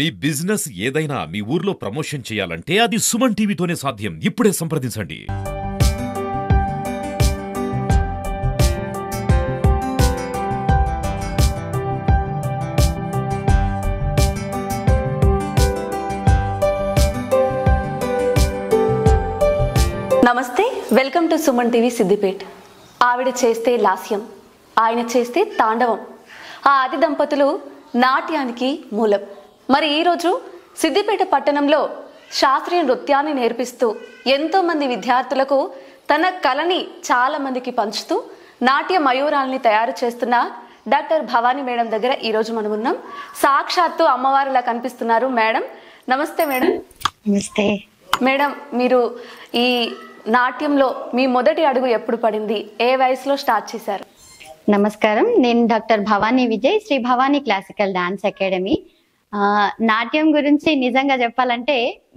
మీ business ఏదైనా మీ ఊర్లో promotion చేయాలంటే అది సుమన్ టీవీతోనే సాధ్యం. ఇప్పుడే సంప్రదించండి. నమస్తే, welcome to Suman TV Siddipet. ఆవిడ చేస్తే లాస్యం, ఆయన చేస్తే తాండవం. ఆ ఆది దంపతులు నాట్యానికి మూలం. మరి ఈరోజు సిద్దిపేట పట్టణంలో శాస్త్రీయ నృత్యాన్ని నేర్పిస్తూ ఎంతోమంది విద్యార్థులకు తన కళని చాలా మందికి పంచుతూ నాట్య మయూరాల్ని తయారు చేస్తున్న డాక్టర్ భవానీ మేడం దగ్గర ఈరోజు మనం ఉన్నాం. సాక్షాత్తు అమ్మవారిలా కనిపిస్తున్నారు మేడం. నమస్తే మేడం. నమస్తే మేడం, మీరు ఈ నాట్యంలో మీ మొదటి అడుగు ఎప్పుడు పడింది? ఏ వయసులో స్టార్ట్ చేశారు? నమస్కారం, నేను doctor Bhavani Vijay, Sri Bhavani classical dance academy. నాట్యం గురించి నిజంగా చెప్పాలంటే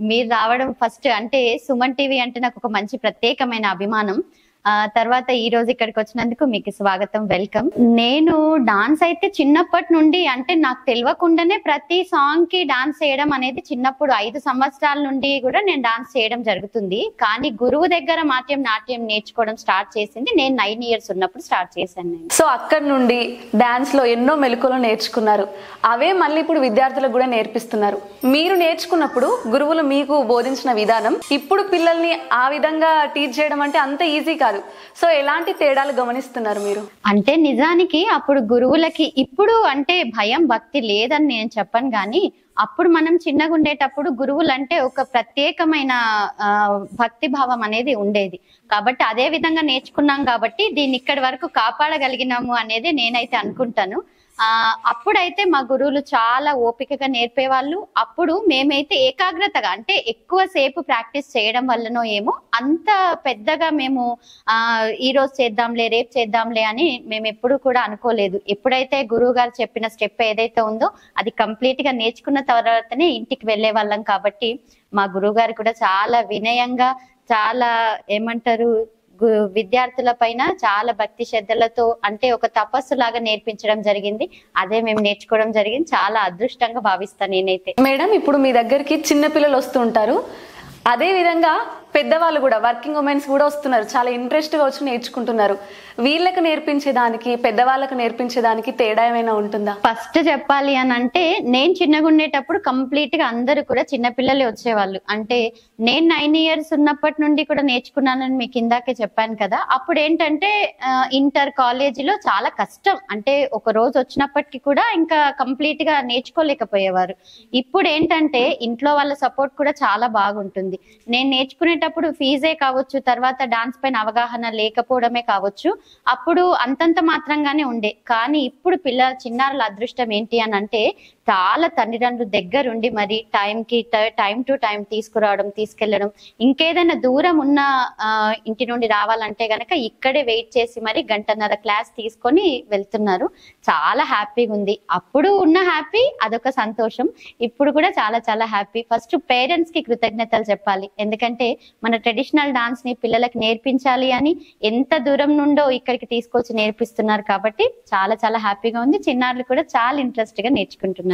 మీరు రావడం ఫస్ట్ అంటే సుమన్ టీవీ అంటే నాకు ఒక మంచి ప్రత్యేకమైన అభిమానం. తర్వాత ఈ రోజు ఇక్కడికి వచ్చినందుకు మీకు స్వాగతం, వెల్కమ్. నేను డాన్స్ అయితే చిన్నప్పటి నుండి అంటే నాకు తెలియకుండానే ప్రతి సాంగ్ కి డాన్స్ చేయడం అనేది చిన్నప్పుడు 5 సంవత్సరాల నుండి కూడా నేను డాన్స్ చేయడం జరుగుతుంది. కానీ గురువు దగ్గర నాట్యం నేర్చుకోవడం స్టార్ట్ చేసింది నేను 9 years ఉన్నప్పుడు స్టార్ట్ చేశాను నేను. సో అక్కడి నుండి డాన్స్ లో ఎన్నో మెలకువలు నేర్చుకున్నారు. అవే మళ్ళీ ఇప్పుడు విద్యార్థులకు కూడా నేర్పిస్తున్నారు. మీరు నేర్చుకున్నప్పుడు గురువులు మీకు బోధించిన విధానం ఇప్పుడు పిల్లల్ని ఆ విధంగా టీచ్ చేయడం అంటే అంత ఈజీ కాదు. సో ఎలాంటి తేడాలు గమనిస్తున్నారు మీరు? అంటే నిజానికి అప్పుడు గురువులకి ఇప్పుడు అంటే భయం భక్తి లేదని నేను చెప్పను, కానీ అప్పుడు మనం చిన్నగా ఉండేటప్పుడు గురువులు అంటే ఒక ప్రత్యేకమైన భక్తి భావం అనేది ఉండేది. కాబట్టి అదే విధంగా నేర్చుకున్నాం కాబట్టి దీన్ని ఇక్కడి వరకు కాపాడగలిగినాము అనేది నేనైతే అనుకుంటాను. అప్పుడైతే మా గురువులు చాలా ఓపికగా నేర్పేవాళ్ళు. అప్పుడు మేమైతే ఏకాగ్రతగా అంటే ఎక్కువ సేపు ప్రాక్టీస్ చేయడం వల్లనో ఏమో అంత పెద్దగా మేము ఈ రోజు చేద్దాంలే రేపు చేద్దాంలే అని మేము ఎప్పుడు కూడా అనుకోలేదు. ఎప్పుడైతే గురువు గారు చెప్పిన స్టెప్ ఏదైతే ఉందో అది కంప్లీట్ గా నేర్చుకున్న తర్వాతనే ఇంటికి వెళ్లే వాళ్ళం. కాబట్టి మా గురువు గారు కూడా చాలా వినయంగా, చాలా ఏమంటారు విద్యార్థుల పైన చాలా భక్తి శ్రద్ధలతో అంటే ఒక తపస్సు లాగా నేర్పించడం జరిగింది. అదే మేము నేర్చుకోవడం జరిగింది. చాలా అదృష్టంగా భావిస్తాను నేనైతే. మేడం, ఇప్పుడు మీ దగ్గరికి చిన్న పిల్లలు వస్తూ ఉంటారు, అదే విధంగా పెద్దవాళ్ళు కూడా వర్కింగ్ ఉమెన్స్ కూడా వస్తున్నారు, చాలా ఇంట్రెస్ట్ గా వచ్చి నేర్చుకుంటున్నారు. వీళ్ళకి నేర్పించేదానికి పెద్దవాళ్ళకి నేర్పించేదానికి తేడా ఏమైనా ఉంటుందా? ఫస్ట్ చెప్పాలి అని అంటే నేను చిన్నగా ఉండేటప్పుడు కంప్లీట్ గా అందరూ కూడా చిన్నపిల్లలే వచ్చేవాళ్ళు. అంటే నేను 9 years ఉన్నప్పటి నుండి కూడా నేర్చుకున్నానని మీకు ఇందాకే చెప్పాను కదా. అప్పుడు ఏంటంటే ఇంటర్ కాలేజీలో చాలా కష్టం, అంటే ఒక రోజు వచ్చినప్పటికీ కూడా ఇంకా కంప్లీట్ గా నేర్చుకోలేకపోయేవారు. ఇప్పుడు ఏంటంటే ఇంట్లో వాళ్ళ సపోర్ట్ కూడా చాలా బాగుంటుంది. నేను నేర్చుకునేటప్పుడు ఫీజే కావచ్చు, తర్వాత డాన్స్ పైన అవగాహన లేకపోవడమే కావచ్చు, అప్పుడు అంతంత మాత్రంగానే ఉండే. కానీ ఇప్పుడు చిన్నారుల అదృష్టం ఏంటి అని అంటే చాలా తల్లిదండ్రుల దగ్గరుండి మరి టైం టు టైం తీసుకురావడం, తీసుకెళ్లడం, ఇంకేదైనా దూరం ఉన్న ఇంటి నుండి రావాలంటే గనక ఇక్కడే వెయిట్ చేసి మరి 1.5 క్లాస్ తీసుకొని వెళ్తున్నారు. చాలా హ్యాపీగా ఉంది. అప్పుడు ఉన్న హ్యాపీ అదొక సంతోషం, ఇప్పుడు కూడా చాలా చాలా హ్యాపీ. ఫస్ట్ పేరెంట్స్ కి కృతజ్ఞతలు చెప్పాలి, ఎందుకంటే మన ట్రెడిషనల్ డాన్స్ ని పిల్లలకు నేర్పించాలి అని ఎంత దూరం నుండో ఇక్కడికి తీసుకొచ్చి నేర్పిస్తున్నారు. కాబట్టి చాలా చాలా హ్యాపీగా ఉంది. చిన్నారులు కూడా చాలా ఇంట్రెస్ట్ గా నేర్చుకుంటున్నారు.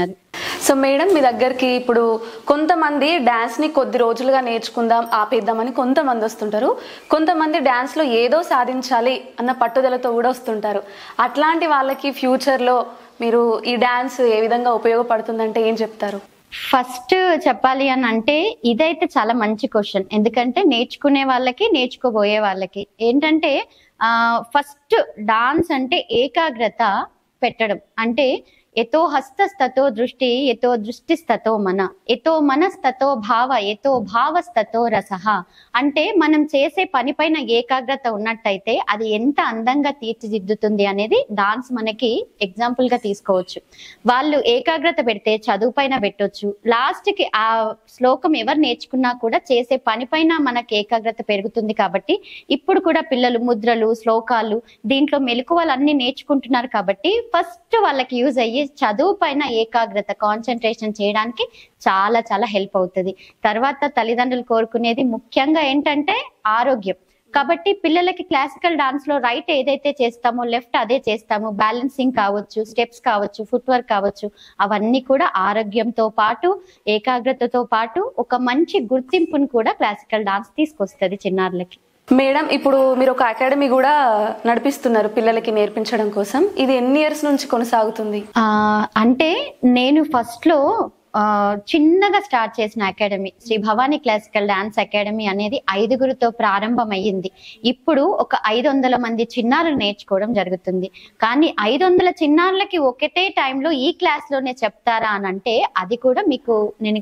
సో మేడం, మీ దగ్గరికి ఇప్పుడు కొంతమంది డాన్స్ ని కొద్ది రోజులుగా నేర్చుకుందాం ఆపేద్దామని కొంతమంది వస్తుంటారు, కొంతమంది డాన్స్ లో ఏదో సాధించాలి అన్న పట్టుదలతో కూడా వస్తుంటారు. అట్లాంటి వాళ్ళకి ఫ్యూచర్ లో మీరు ఈ డాన్స్ ఏ విధంగా ఉపయోగపడుతుందంటే ఏం చెప్తారు? ఫస్ట్ చెప్పాలి అని అంటే ఇదైతే చాలా మంచి క్వశ్చన్. ఎందుకంటే నేర్చుకునే వాళ్ళకి నేర్చుకోబోయే వాళ్ళకి ఏంటంటే ఫస్ట్ డాన్స్ అంటే ఏకాగ్రత పెట్టడం. అంటే ఎతో హస్తస్తతో దృష్టి, ఎతో దృష్టిస్తతో మన, ఎతో మనస్తతో భావ, ఎతో భావస్తతో రసః. అంటే మనం చేసే పని పైన ఏకాగ్రత ఉన్నట్టయితే అది ఎంత అందంగా తీర్చిదిద్దుతుంది అనేది డాన్స్ మనకి ఎగ్జాంపుల్ గా తీసుకోవచ్చు. వాళ్ళు ఏకాగ్రత పెడితే చదువు పైన పెట్టొచ్చు. లాస్ట్ కి ఆ శ్లోకం ఎవరు నేర్చుకున్నా కూడా చేసే పని పైన మనకి ఏకాగ్రత పెరుగుతుంది. కాబట్టి ఇప్పుడు కూడా పిల్లలు ముద్రలు, శ్లోకాలు, దీంట్లో మెలకువలు అన్ని నేర్చుకుంటున్నారు. కాబట్టి ఫస్ట్ వాళ్ళకి యూజ్ అయ్యి చదువు పైన ఏకాగ్రత, కాన్సన్ట్రేషన్ చేయడానికి చాలా చాలా హెల్ప్ అవుతుంది. తర్వాత తల్లిదండ్రులు కోరుకునేది ముఖ్యంగా ఏంటంటే ఆరోగ్యం. కాబట్టి పిల్లలకి క్లాసికల్ డాన్స్ లో రైట్ ఏదైతే చేస్తామో లెఫ్ట్ అదే చేస్తాము. బ్యాలెన్సింగ్ కావచ్చు, స్టెప్స్ కావచ్చు, ఫుట్ వర్క్ కావచ్చు, అవన్నీ కూడా ఆరోగ్యంతో పాటు ఏకాగ్రతతో పాటు ఒక మంచి గుర్తింపును కూడా క్లాసికల్ డాన్స్ తీసుకొస్తుంది చిన్నారులకి. మేడం, ఇప్పుడు మీరు ఒక అకాడమీ కూడా నడిపిస్తున్నారు పిల్లలకి నేర్పించడం కోసం. ఇది ఎన్ని ఇయర్స్ నుంచి కొనసాగుతుంది? అంటే నేను ఫస్ట్ లో చిన్నగా స్టార్ట్ చేసిన academy Sri Bhavani classical dance academy అనేది 5గురితో ప్రారంభమయ్యింది. ఇప్పుడు ఒక 500 మంది చిన్నారులు నేర్చుకోవడం జరుగుతుంది. కానీ 500 చిన్నారులకి ఒకటే టైంలో ఈ క్లాస్ లోనే చెప్తారా అని అంటే అది కూడా మీకు నేను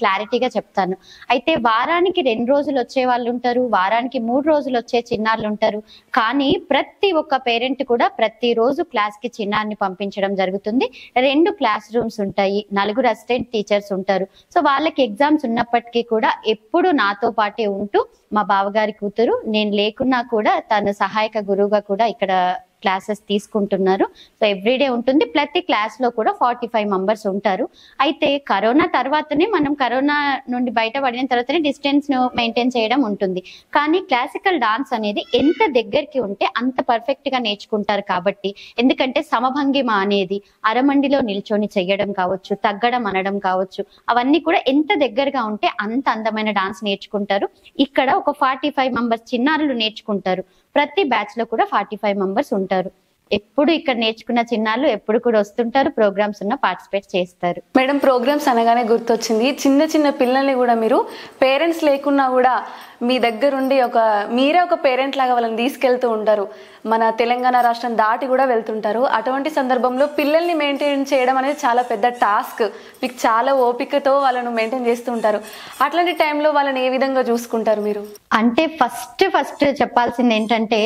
క్లారిటీగా చెప్తాను. అయితే వారానికి 2 రోజులు వచ్చే వాళ్ళు ఉంటారు, వారానికి 3 రోజులు వచ్చే చిన్నారులు ఉంటారు. కానీ ప్రతి ఒక్క పేరెంట్ కూడా ప్రతిరోజు క్లాస్ కి చిన్నారిని పంపించడం జరుగుతుంది. 2 క్లాస్ రూమ్స్ ఉంటాయి, 4 అసిస్టెంట్ టీచర్స్ ఉంటారు. సో వాళ్ళకి ఎగ్జామ్స్ ఉన్నప్పటికీ కూడా ఎప్పుడు నాతో పాటే ఉంటూ మా బావగారి కూతురు నేను లేకున్నా కూడా తను సహాయక గురువుగా కూడా ఇక్కడ క్లాసెస్ తీసుకుంటున్నారు. సో ఎవ్రీడే ఉంటుంది. ప్రతి క్లాస్ లో కూడా 45 మెంబర్స్ ఉంటారు. అయితే కరోనా తర్వాతనే మనం కరోనా నుండి బయటపడిన తర్వాతనే డిస్టెన్స్ ను మెయింటైన్ చేయడం ఉంటుంది. కానీ క్లాసికల్ డాన్స్ అనేది ఎంత దగ్గరికి ఉంటే అంత పర్ఫెక్ట్ గా నేర్చుకుంటారు. కాబట్టి ఎందుకంటే సమభంగిమ అనేది అరమండిలో నిల్చొని చెయ్యడం కావచ్చు, తగ్గడం అనడం కావచ్చు, అవన్నీ కూడా ఎంత దగ్గరగా ఉంటే అంత అందమైన డాన్స్ నేర్చుకుంటారు. ఇక్కడ ఒక 45 మెంబర్స్ చిన్నారులు నేర్చుకుంటారు. ప్రతి బ్యాచ్ లో కూడా 45 మెంబర్స్ ఉంటారు. ఎప్పుడు ఇక్కడ నేర్చుకున్న చిన్నారులు ఎప్పుడు కూడా వస్తుంటారు, ప్రోగ్రామ్స్ ఉన్న పార్టిసిపేట్ చేస్తారు. మేడం, ప్రోగ్రామ్స్ అనగానే గుర్తొచ్చింది, చిన్న చిన్న పిల్లల్ని కూడా మీరు పేరెంట్స్ లేకున్నా కూడా మీ దగ్గరుండి మీరే ఒక పేరెంట్ లాగా వాళ్ళని తీసుకెళ్తూ ఉంటారు. మన తెలంగాణ రాష్ట్రం దాటి కూడా వెళ్తుంటారు. అటువంటి సందర్భంలో పిల్లల్ని మెయింటైన్ చేయడం అనేది చాలా పెద్ద టాస్క్. మీకు చాలా ఓపికతో వాళ్ళను మెయింటైన్ చేస్తూ ఉంటారు. అట్లాంటి టైంలో వాళ్ళని ఏ విధంగా చూసుకుంటారు మీరు? అంటే ఫస్ట్ చెప్పాల్సింది ఏంటంటే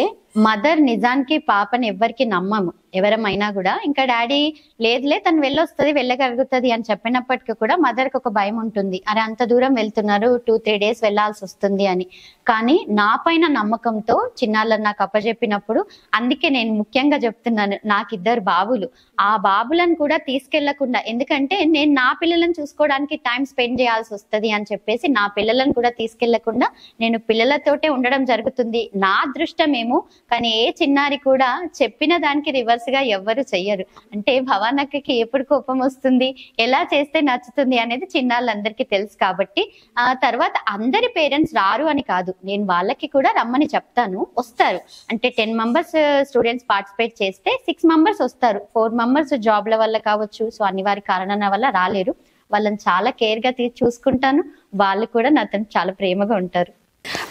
మదర్ నిజానికి పాపని ఎవ్వరికి నమ్మము ఎవరమైనా కూడా. ఇంకా డాడీ లేదులే తను వెళ్ళొస్తుంది వెళ్ళగలుగుతుంది అని చెప్పినప్పటికీ కూడా మదర్ కి ఒక భయం ఉంటుంది, అరే అంత దూరం వెళ్తున్నారు 2-3 డేస్ వెళ్లాల్సి వస్తుంది అని. కానీ నా పైన నమ్మకంతో చిన్నాళ్ళని నాకు అప్పచెప్పినప్పుడు, అందుకే నేను ముఖ్యంగా చెప్తున్నాను, నాకు 2 బాబులు, ఆ బాబులను కూడా తీసుకెళ్లకుండా, ఎందుకంటే నేను నా పిల్లలను చూసుకోవడానికి టైం స్పెండ్ చేయాల్సి వస్తుంది అని చెప్పేసి నా పిల్లలను కూడా తీసుకెళ్లకుండా నేను పిల్లలతోటే ఉండడం జరుగుతుంది. నా అదృష్టమేమో, కానీ ఏ చిన్నారి కూడా చెప్పిన దానికి రివర్స్ గా ఎవ్వరు చెయ్యరు. అంటే భవానక్కకి ఎప్పుడు కోపం వస్తుంది, ఎలా చేస్తే నచ్చుతుంది అనేది చిన్నాళ్ళందరికీ తెలుసు. కాబట్టి ఆ తర్వాత అందరి పేరెంట్స్ రారు అని కాదు, నేను వాళ్ళకి కూడా రమ్మని చెప్తాను, వస్తారు. అంటే 10 మెంబర్స్ స్టూడెంట్స్ పార్టిసిపేట్ చేస్తే 6 మెంబర్స్ వస్తారు. 4 మెంబర్స్ జాబ్ల వల్ల కావచ్చు, సో అనివార్య కారణాల వల్ల రాలేరు. వాళ్ళని చాలా కేర్ గా చూసుకుంటాను. వాళ్ళు కూడా నాతో చాలా ప్రేమగా ఉంటారు.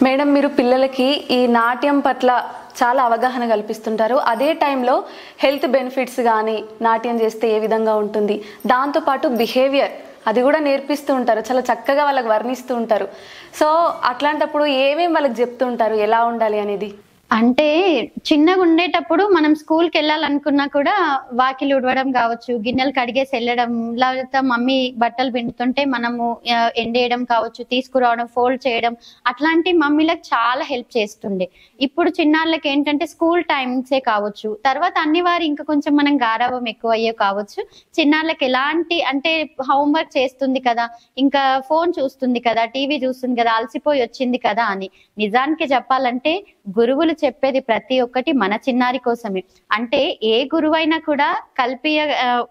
మేడం, మీరు పిల్లలకి ఈ నాట్యం పట్ల చాలా అవగాహన కల్పిస్తుంటారు. అదే టైంలో హెల్త్ బెనిఫిట్స్ కానీ, నాట్యం చేస్తే ఏ విధంగా ఉంటుంది, దాంతోపాటు బిహేవియర్ అది కూడా నేర్పిస్తూ ఉంటారు. చాలా చక్కగా వాళ్ళకి వర్ణిస్తూ ఉంటారు. సో అట్లాంటప్పుడు ఏమేమి వాళ్ళకి చెప్తూ ఉంటారు, ఎలా ఉండాలి అనేది? అంటే చిన్నగా ఉండేటప్పుడు మనం స్కూల్కి వెళ్ళాలనుకున్నా కూడా వాకిలు ఉడవడం కావచ్చు, గిన్నెలు కడిగేసి వెళ్ళడం, లేకపోతే మమ్మీ బట్టలు పిండుతుంటే మనము ఎండేయడం కావచ్చు, తీసుకురావడం, ఫోల్డ్ చేయడం, అట్లాంటి మమ్మీలకు చాలా హెల్ప్ చేస్తుండే. ఇప్పుడు చిన్నాళ్ళకి ఏంటంటే స్కూల్ టైమింగ్సే కావచ్చు, తర్వాత అన్ని వారు ఇంకా కొంచెం మనం గారాబం ఎక్కువ అయ్యే కావచ్చు, చిన్నాళ్ళకి ఎలాంటి అంటే హోంవర్క్ చేస్తుంది కదా, ఇంకా ఫోన్ చూస్తుంది కదా, టీవీ చూస్తుంది కదా, అలసిపోయి వచ్చింది కదా అని. నిజానికి చెప్పాలంటే గురువులు చెప్పేది ప్రతి ఒక్కటి మన చిన్నారి కోసమే. అంటే ఏ గురువైనా కూడా కలిపి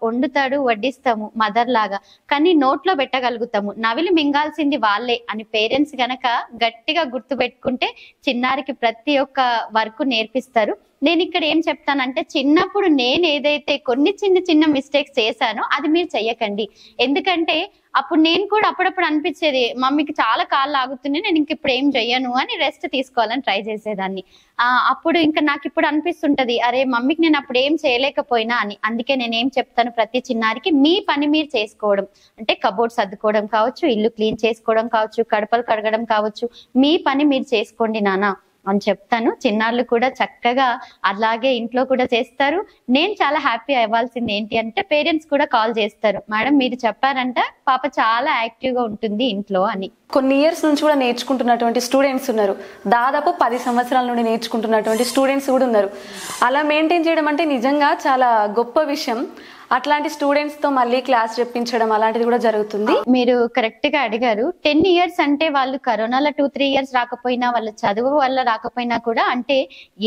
వండుతాడు, వడ్డిస్తాము మదర్ లాగా, కానీ నోట్లో పెట్టగలుగుతాము, నవిలి మింగాల్సింది వాళ్ళే అని పేరెంట్స్ గనక గట్టిగా గుర్తు పెట్టుకుంటే చిన్నారికి ప్రతి ఒక్క వర్క్ నేర్పిస్తారు. నేను ఇక్కడ ఏం చెప్తానంటే, చిన్నప్పుడు నేను ఏదైతే కొన్ని చిన్న మిస్టేక్స్ చేశానో అది మీరు చెయ్యకండి. ఎందుకంటే అప్పుడు నేను కూడా అప్పుడప్పుడు అనిపించేది, మమ్మీకి చాలా కాళ్ళు ఆగుతున్నాయి, నేను ఇంక ఇప్పుడు ఏం చెయ్యను అని రెస్ట్ తీసుకోవాలని ట్రై చేసేదాన్ని. అప్పుడు ఇంకా నాకు ఇప్పుడు అనిపిస్తుంటది, అరే మమ్మీకి నేను అప్పుడు ఏం చేయలేకపోయినా అని. అందుకే నేను ఏం చెప్తాను ప్రతి చిన్నారికి, మీ పని మీరు చేసుకోవడం, అంటే కబోర్డ్ సర్దుకోవడం కావచ్చు, ఇల్లు క్లీన్ చేసుకోవడం కావచ్చు, కడపలు కడగడం కావచ్చు, మీ పని మీరు చేసుకోండి నాన్న అని చెప్తాను. చిన్నాళ్ళు కూడా చక్కగా అలాగే ఇంట్లో కూడా చేస్తారు. నేను చాలా హ్యాపీ అవ్వాల్సింది ఏంటి అంటే, పేరెంట్స్ కూడా కాల్ చేస్తారు, మేడం మీరు చెప్పారంట పాప చాలా యాక్టివ్ గా ఉంటుంది ఇంట్లో అని. కొన్ని ఇయర్స్ నుంచి కూడా నేర్చుకుంటున్నటువంటి స్టూడెంట్స్ ఉన్నారు, దాదాపు 10 సంవత్సరాల నుండి నేర్చుకుంటున్నటువంటి స్టూడెంట్స్ కూడా ఉన్నారు. అలా మెయింటైన్ చేయడం అంటే నిజంగా చాలా గొప్ప విషయం. అట్లాంటి స్టూడెంట్స్ తో మళ్ళీ క్లాస్ చెప్పించడం అలాంటిది కూడా జరుగుతుంది. మీరు కరెక్ట్ గా అడిగారు. 10 years అంటే వాళ్ళు కరోనాలో 2-3 years రాకపోయినా, వాళ్ళ చదువు వల్ల రాకపోయినా కూడా, అంటే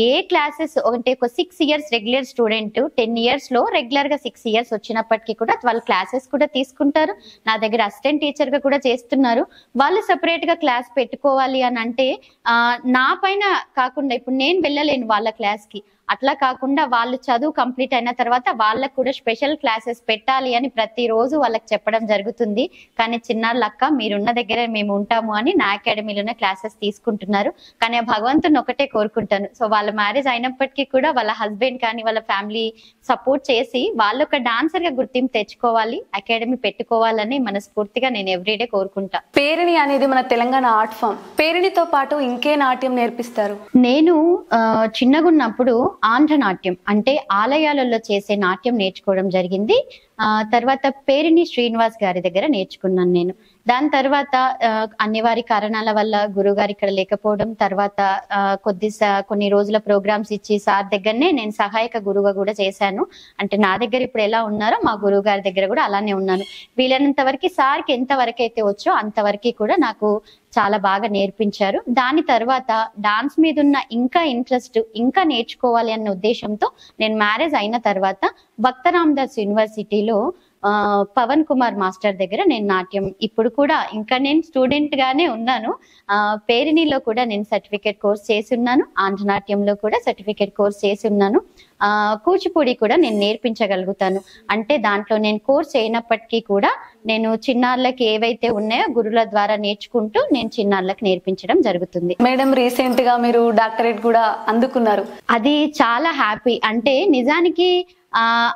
ఏ క్లాసెస్ అంటే ఒక 6 years రెగ్యులర్ స్టూడెంట్ 10 years లో రెగ్యులర్ గా 6 years వచ్చినప్పటికీ కూడా వాళ్ళు క్లాసెస్ కూడా తీసుకుంటారు. నా దగ్గర అసిస్టెంట్ టీచర్ గా కూడా చేస్తున్నారు. వాళ్ళు సెపరేట్ గా క్లాస్ పెట్టుకోవాలి అని అంటే నా పైన కాకుండా, ఇప్పుడు నేను వెళ్ళలేను వాళ్ళ క్లాస్ కి, అట్లా కాకుండా వాళ్ళు చదువు కంప్లీట్ అయిన తర్వాత వాళ్ళకు కూడా స్పెషల్ క్లాసెస్ పెట్టాలి అని ప్రతిరోజు వాళ్ళకి చెప్పడం జరుగుతుంది. కానీ చిన్నారులక్క మీరున్న దగ్గరే మేము ఉంటాము అని నా అకాడమీలోనే క్లాసెస్ తీసుకుంటున్నారు. కానీ భగవంతుని ఒకటే కోరుకుంటాను, సో వాళ్ళ మ్యారేజ్ అయినప్పటికీ కూడా వాళ్ళ హస్బెండ్ కానీ వాళ్ళ ఫ్యామిలీ సపోర్ట్ చేసి వాళ్ళు ఒక డాన్సర్ గా గుర్తింపు తెచ్చుకోవాలి, అకాడమీ పెట్టుకోవాలని మనస్ఫూర్తిగా నేను ఎవ్రీడే కోరుకుంటా. పేరిణి అనేది మన తెలంగాణ ఆర్ట్ ఫామ్. పేరిణితో పాటు ఇంకే నాట్యం నేర్పిస్తారు? నేను చిన్నగున్నప్పుడు ఆంధ్ర నాట్యం అంటే ఆలయాలలో చేసే నాట్యం నేర్చుకోవడం జరిగింది. తర్వాత పేరిణి శ్రీనివాస్ గారి దగ్గర నేర్చుకున్నాను నేను. దాని తర్వాత అనివార్య కారణాల వల్ల గురువు గారు ఇక్కడ లేకపోవడం, తర్వాత కొన్ని రోజుల ప్రోగ్రామ్స్ ఇచ్చి సార్ దగ్గరనే నేను సహాయక గురువుగా కూడా చేశాను. అంటే నా దగ్గర ఇప్పుడు ఎలా ఉన్నారో మా గురువు గారి దగ్గర కూడా అలానే ఉన్నాను. వీలైనంత వరకు సార్కి ఎంత వరకు అయితే వచ్చో అంతవరకు కూడా నాకు చాలా బాగా నేర్పించారు. దాని తర్వాత డాన్స్ మీద ఉన్న ఇంకా ఇంట్రెస్ట్, ఇంకా నేర్చుకోవాలి అన్న ఉద్దేశంతో నేను మ్యారేజ్ అయిన తర్వాత భక్త రామదాస్ యూనివర్సిటీలో పవన్ కుమార్ మాస్టర్ దగ్గర నేను నాట్యం, ఇప్పుడు కూడా ఇంకా నేను స్టూడెంట్ గానే ఉన్నాను. పేరిణిలో కూడా నేను సర్టిఫికేట్ కోర్స్ చేసి ఉన్నాను, ఆంధ్ర నాట్యంలో కూడా సర్టిఫికేట్ కోర్స్ చేసి ఉన్నాను. కూచిపూడి కూడా నేను నేర్పించగలుగుతాను. అంటే దాంట్లో నేను కోర్స్ అయినప్పటికీ కూడా నేను చిన్నారులకు ఏవైతే ఉన్నాయో గురువుల ద్వారా నేర్చుకుంటూ నేను చిన్నారులకు నేర్పించడం జరుగుతుంది. మేడం, రీసెంట్ గా మీరు డాక్టరేట్ కూడా అందుకున్నారు. అది చాలా హ్యాపీ. అంటే నిజానికి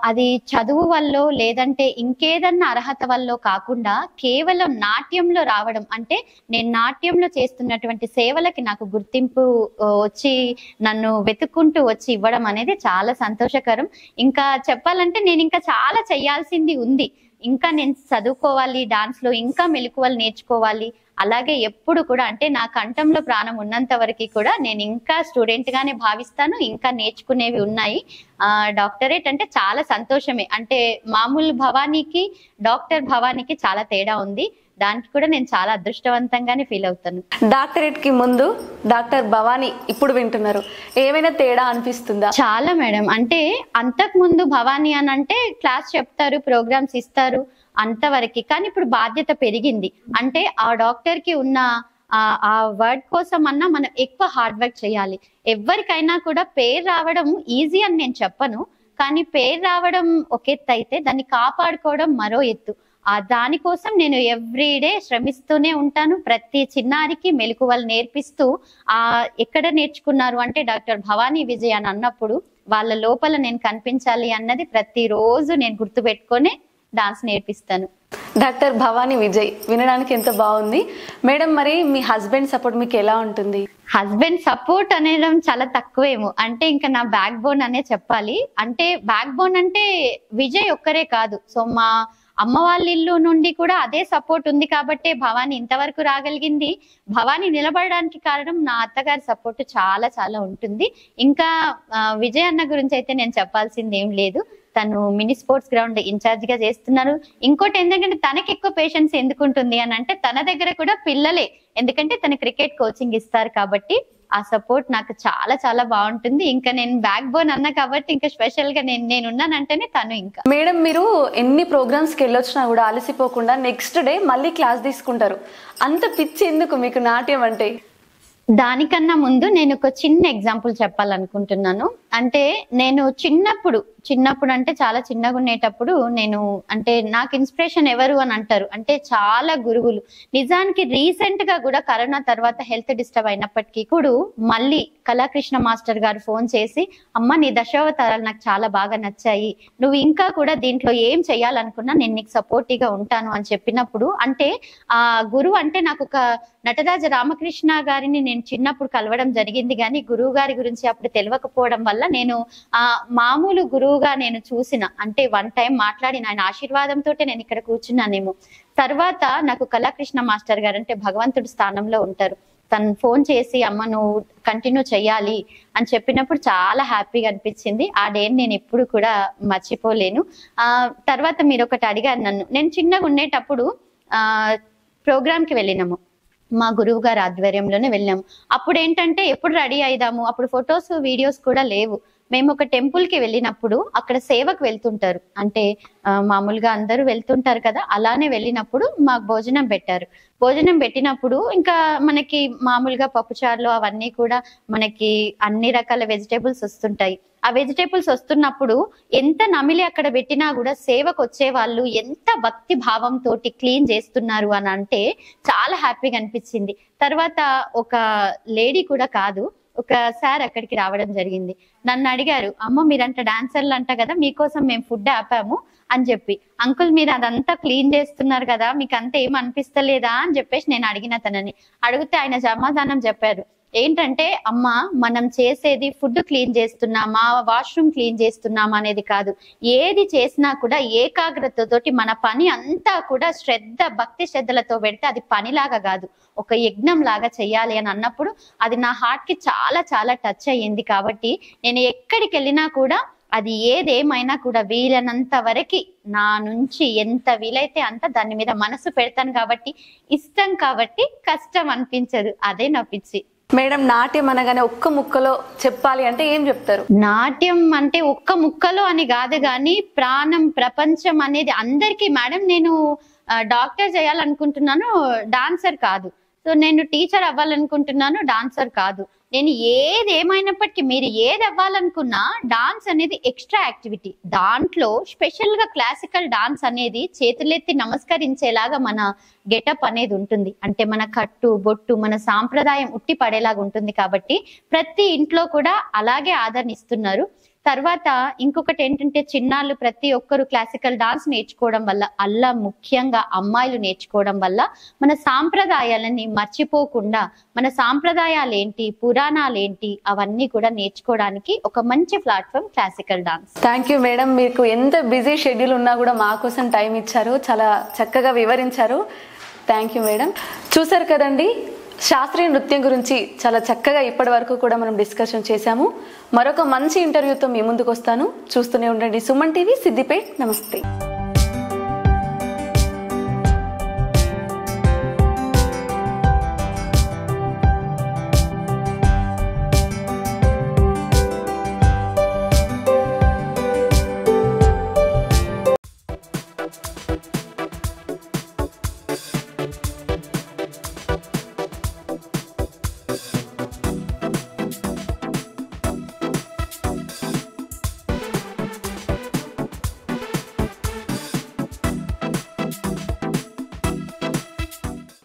అది చదువు వల్ల లేదంటే ఇంకేదన్నా అర్హత వల్ల కాకుండా కేవలం నాట్యంలో రావడం, అంటే నేను నాట్యంలో చేస్తున్నటువంటి సేవలకి నాకు గుర్తింపు వచ్చి నన్ను వెతుక్కుంటూ వచ్చి ఇవ్వడం అనేది చాలా సంతోషకరం. ఇంకా చెప్పాలంటే నేను ఇంకా చాలా చెయ్యాల్సింది ఉంది. ఇంకా నేను చదువుకోవాలి, డాన్స్ లో ఇంకా మెలకువలు నేర్చుకోవాలి. అలాగే ఎప్పుడు కూడా అంటే నా కంఠంలో ప్రాణం ఉన్నంత వరకు కూడా నేను ఇంకా స్టూడెంట్ గానే భావిస్తాను. ఇంకా నేర్చుకునేవి ఉన్నాయి. డాక్టరేట్ అంటే చాలా సంతోషమే. అంటే మామూలు భవానీకి డాక్టర్ భవానీకి చాలా తేడా ఉంది. దానికి కూడా నేను చాలా అదృష్టవంతంగానే ఫీల్ అవుతాను. డాక్టరేట్ కి ముందు డాక్టర్ భవానీ ఇప్పుడు వింటున్నారు, ఏమైనా తేడా అనిపిస్తుందా? చాలా మేడం. అంటే అంతకు ముందు భవానీ అని అంటే క్లాస్ చెప్తారు, ప్రోగ్రామ్స్ ఇస్తారు అంతవరకు. కానీ ఇప్పుడు బాధ్యత పెరిగింది. అంటే ఆ డాక్టర్ కి ఉన్న ఆ వర్డ్ కోసం అన్నా మనం ఎక్కువ హార్డ్ వర్క్ చేయాలి. ఎవరికైనా కూడా పేరు రావడం ఈజీ అని నేను చెప్పను, కానీ పేరు రావడం ఒక ఎత్తు అయితే దాన్ని కాపాడుకోవడం మరో ఎత్తు. దానికోసం నేను ఎవ్రీడే శ్రమిస్తూనే ఉంటాను. ప్రతి చిన్నారికి మెలకువలు నేర్పిస్తూ ఎక్కడ నేర్చుకున్నారు అంటే డాక్టర్ భవానీ విజయ్ అని అన్నప్పుడు వాళ్ళ లోపల నేను కనిపించాలి అన్నది ప్రతిరోజు నేను గుర్తు పెట్టుకొని డాన్స్ నేర్పిస్తాను. డాక్టర్ భవానీ విజయ్ వినడానికి ఎంత బాగుంది. మేడం, మరి మీ హస్బెండ్ సపోర్ట్ మీకు ఎలా ఉంటుంది? హస్బెండ్ సపోర్ట్ అనేడం చాలా తక్కువేమో. అంటే ఇంకా నా బ్యాక్ బోన్ అనే చెప్పాలి. అంటే బ్యాక్ బోన్ అంటే విజయ్ ఒక్కరే కాదు, సో మా అమ్మ వాళ్ళ ఇల్లు నుండి కూడా అదే సపోర్ట్ ఉంది కాబట్టి భవానీ ఇంతవరకు రాగలిగింది. భవానీ నిలబడడానికి కారణం నా అత్తగారి సపోర్ట్ చాలా చాలా ఉంటుంది. ఇంకా విజయ్ అన్న గురించి అయితే నేను చెప్పాల్సింది ఏం లేదు. తను మినీ స్పోర్ట్స్ గ్రౌండ్ ఇన్ఛార్జ్ గా చేస్తున్నారు. ఇంకోటి ఎందుకంటే తనకి ఎక్కువ పేషెన్స్ ఎందుకుంటుంది అని అంటే తన దగ్గర కూడా పిల్లలే, ఎందుకంటే తన క్రికెట్ కోచింగ్ ఇస్తారు కాబట్టి ఆ సపోర్ట్ నాకు చాలా చాలా బాగుంటుంది. ఇంకా నేను బ్యాక్ బోన్ అన్నా కాబట్టి ఇంకా స్పెషల్ గా నేనున్నానంటేనే తను. ఇంకా మేడం, మీరు ఎన్ని ప్రోగ్రామ్స్ కి వెళ్ళొచ్చినా కూడా అలసిపోకుండా నెక్స్ట్ డే మళ్ళీ క్లాస్ తీసుకుంటారు. అంత పిచ్చి ఎందుకు మీకు నాట్యం అంటే? దానికన్నా ముందు నేను ఒక చిన్న ఎగ్జాంపుల్ చెప్పాలనుకుంటున్నాను. అంటే నేను చిన్నప్పుడు అంటే చాలా చిన్నగా ఉండేటప్పుడు నేను అంటే నాకు ఇన్స్పిరేషన్ ఎవరు అని అంటారు అంటే చాలా గురువులు. నిజానికి రీసెంట్ గా కూడా కరోనా తర్వాత హెల్త్ డిస్టర్బ్ అయినప్పటికీ కూడా మళ్ళీ కళాకృష్ణ మాస్టర్ గారు ఫోన్ చేసి, అమ్మ నీ దశావతారాలు నాకు చాలా బాగా నచ్చాయి, నువ్వు ఇంకా కూడా దీంట్లో ఏం చేయాలనుకున్నా నేను నీకు సపోర్టివ్ గా ఉంటాను అని చెప్పినప్పుడు, అంటే ఆ గురువు అంటే నాకు ఒక నటరాజ రామకృష్ణ గారిని నేను చిన్నప్పుడు కలవడం జరిగింది. కానీ గురువు గారి గురించి అప్పుడు తెలియకపోవడం వల్ల నేను మామూలు గురువుగా నేను చూసిన, అంటే వన్ టైం మాట్లాడిన ఆయన ఆశీర్వాదంతో నేను ఇక్కడ కూర్చున్నానేమో. తర్వాత నాకు కళాకృష్ణ మాస్టర్ గారు అంటే భగవంతుడి స్థానంలో ఉంటారు. తను ఫోన్ చేసి అమ్మ నువ్వు కంటిన్యూ చెయ్యాలి అని చెప్పినప్పుడు చాలా హ్యాపీగా అనిపించింది. ఆ డే నేను ఎప్పుడు కూడా మర్చిపోలేను. తర్వాత మీరు ఒకటి అడిగారు నన్ను, నేను చిన్నగా ఉండేటప్పుడు ప్రోగ్రామ్ కి వెళ్ళినాము, మా గురువు గారి ఆధ్వర్యంలోనే వెళ్ళాము. అప్పుడు ఏంటంటే ఎప్పుడు రెడీ అయిదాము, అప్పుడు ఫొటోస్ వీడియోస్ కూడా లేవు. మేము ఒక టెంపుల్ కి వెళ్ళినప్పుడు అక్కడ సేవకు వెళ్తుంటారు, అంటే మామూలుగా అందరూ వెళ్తుంటారు కదా, అలానే వెళ్ళినప్పుడు మాకు భోజనం పెట్టారు. భోజనం పెట్టినప్పుడు ఇంకా మనకి మామూలుగా పప్పుచారులు అవన్నీ కూడా మనకి అన్ని రకాల వెజిటేబుల్స్ వస్తుంటాయి. ఆ వెజిటేబుల్స్ వస్తున్నప్పుడు ఎంత నమిలి అక్కడ పెట్టినా కూడా సేవకు వచ్చే వాళ్ళు ఎంత భక్తి భావంతో క్లీన్ చేస్తున్నారు అని అంటే చాలా హ్యాపీగా అనిపించింది. తర్వాత ఒక లేడీ కూడా కాదు, ఒక సార్ అక్కడికి రావడం జరిగింది. నన్ను అడిగారు, అమ్మ మీరంట డాన్సర్లు అంట కదా, మీకోసం మేము ఫుడ్ ఆపాము అని చెప్పి. అంకుల్ మీరు అదంతా క్లీన్ చేస్తున్నారు కదా, మీకు అంతా ఏం అనిపిస్తలేదా అని చెప్పేసి నేను అడిగిన తనని. అడిగితే ఆయన సమాధానం చెప్పారు, ఏంటంటే అమ్మ మనం చేసేది ఫుడ్ క్లీన్ చేస్తున్నామా, వాష్రూమ్ క్లీన్ చేస్తున్నామా అనేది కాదు, ఏది చేసినా కూడా ఏకాగ్రతతోటి మన పని అంతా కూడా భక్తి శ్రద్ధలతో పెడితే అది పనిలాగా కాదు, ఒక యజ్ఞం లాగా చెయ్యాలి అని అన్నప్పుడు అది నా హార్ట్ కి చాలా చాలా టచ్ అయ్యింది. కాబట్టి నేను ఎక్కడికి వెళ్ళినా కూడా అది ఏదేమైనా కూడా వీలైనంత వరకు నా నుంచి ఎంత వీలైతే అంత దాని మీద మనసు పెడతాను. కాబట్టి ఇష్టం, కాబట్టి కష్టం అనిపించదు, అదే నా పిచ్చి. మేడం, నాట్యం అనగానే ఒక్క ముక్కలో చెప్పాలి అంటే ఏం చెప్తారు? నాట్యం అంటే ఒక్క ముక్కలో అని కాదు కానీ ప్రాణం, ప్రపంచం అనేది అందరికీ. మేడం నేను డాక్టర్ చేయాలనుకుంటున్నాను, డాన్సర్ కాదు. సో నేను టీచర్ అవ్వాలనుకుంటున్నాను, డాన్సర్ కాదు. నేను ఏది ఏమైనప్పటికీ మీరు ఏది అవ్వాలనుకున్నా డాన్స్ అనేది ఎక్స్ట్రా యాక్టివిటీ. దాంట్లో స్పెషల్ గా క్లాసికల్ డాన్స్ అనేది చేతులెత్తి నమస్కరించేలాగా మన గెటప్ అనేది ఉంటుంది. అంటే మన కట్టు బొట్టు మన సాంప్రదాయం ఉట్టి పడేలాగా ఉంటుంది. కాబట్టి ప్రతి ఇంట్లో కూడా అలాగే ఆదరణిస్తున్నారు. తర్వాత ఇంకొకటి ఏంటంటే చిన్నాళ్ళు ప్రతి ఒక్కరు క్లాసికల్ డాన్స్ నేర్చుకోవడం వల్ల, అల్లా ముఖ్యంగా అమ్మాయిలు నేర్చుకోవడం వల్ల మన సాంప్రదాయాలని మర్చిపోకుండా, మన సాంప్రదాయాలు ఏంటి, పురాణాలు ఏంటి, అవన్నీ కూడా నేర్చుకోవడానికి ఒక మంచి platform classical dance. Thank you madam, మీకు ఎంత బిజీ షెడ్యూల్ ఉన్నా కూడా మా కోసం టైం ఇచ్చారు, చాలా చక్కగా వివరించారు. Thank you madam. చూసారు కదండి, శాస్త్రీయ నృత్యం గురించి చాలా చక్కగా ఇప్పటి వరకు కూడా మనం డిస్కషన్ చేశాము. మరొక మంచి ఇంటర్వ్యూతో మీ ముందుకు వస్తాను. చూస్తూనే ఉండండి సుమన్ టీవీ సిద్దిపేట్. నమస్తే.